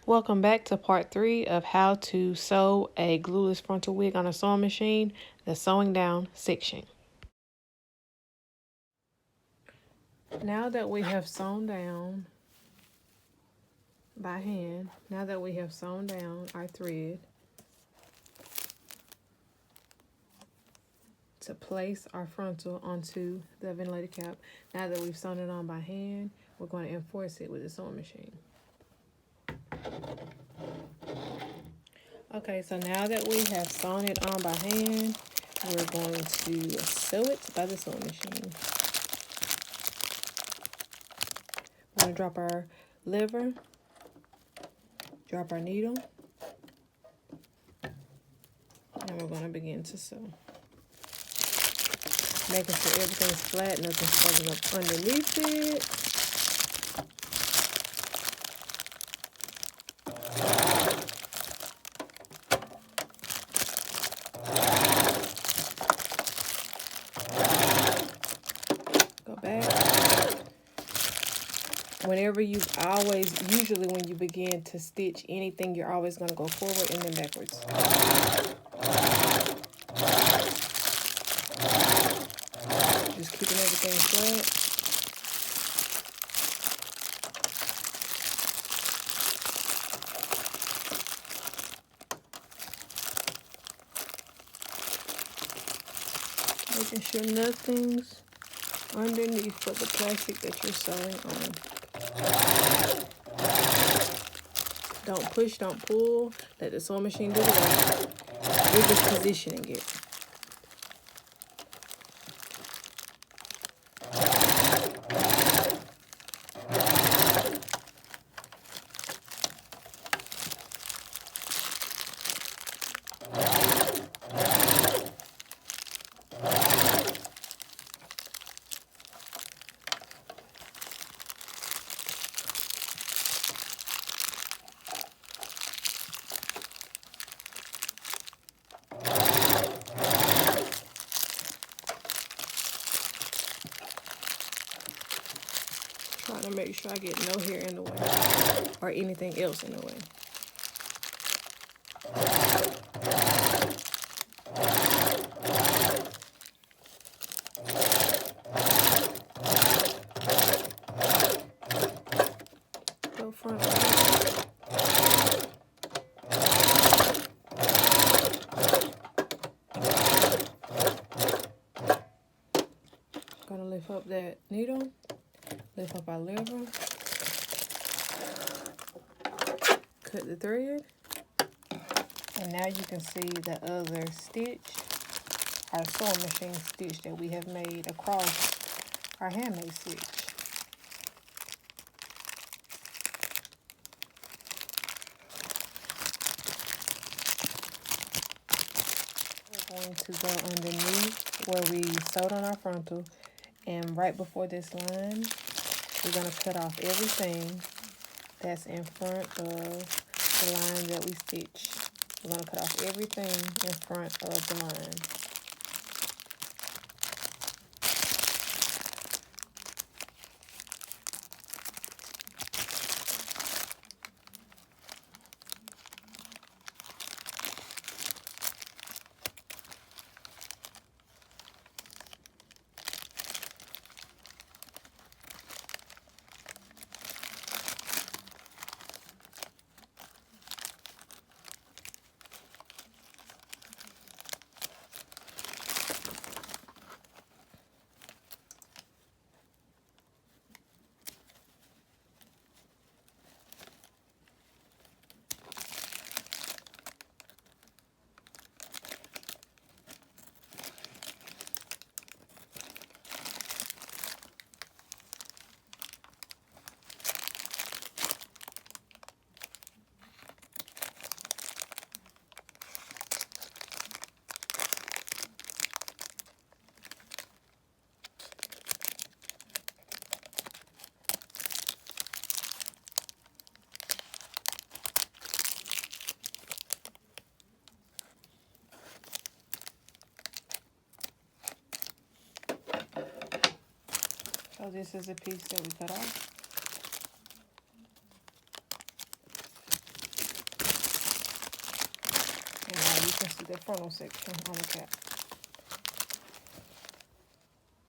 Welcome back to part 3 of how to sew a glueless frontal wig on a sewing machine, the sewing down section. Now that we have sewn down by hand, now that we have sewn down our thread to place our frontal onto the ventilator cap, now that we've sewn it on by hand, we're going to enforce it with the sewing machine. Okay, so now that we have sewn it on by hand, we're going to sew it by the sewing machine. We're going to drop our lever, drop our needle, and we're going to begin to sew. Making sure everything's flat, nothing's floating up underneath it. Go back. Whenever usually when you begin to stitch anything, you're always going to go forward and then backwards. Just keeping everything flat. Making sure nothing's underneath but the plastic that you're sewing on. Don't push, don't pull. Let the sewing machine do the work. We're just positioning it. Try to make sure I get no hair in the way or anything else in the way. Go front. Gonna lift up that needle. Lift up our lever, cut the thread, and now you can see the other stitch, our sewing machine stitch that we have made across our handmade stitch. We're going to go underneath where we sewed on our frontal, and right before this line, we're going to cut off everything that's in front of the line that we stitched. We're going to cut off everything in front of the line. So this is a piece that we cut off. can see the frontal section on the cap.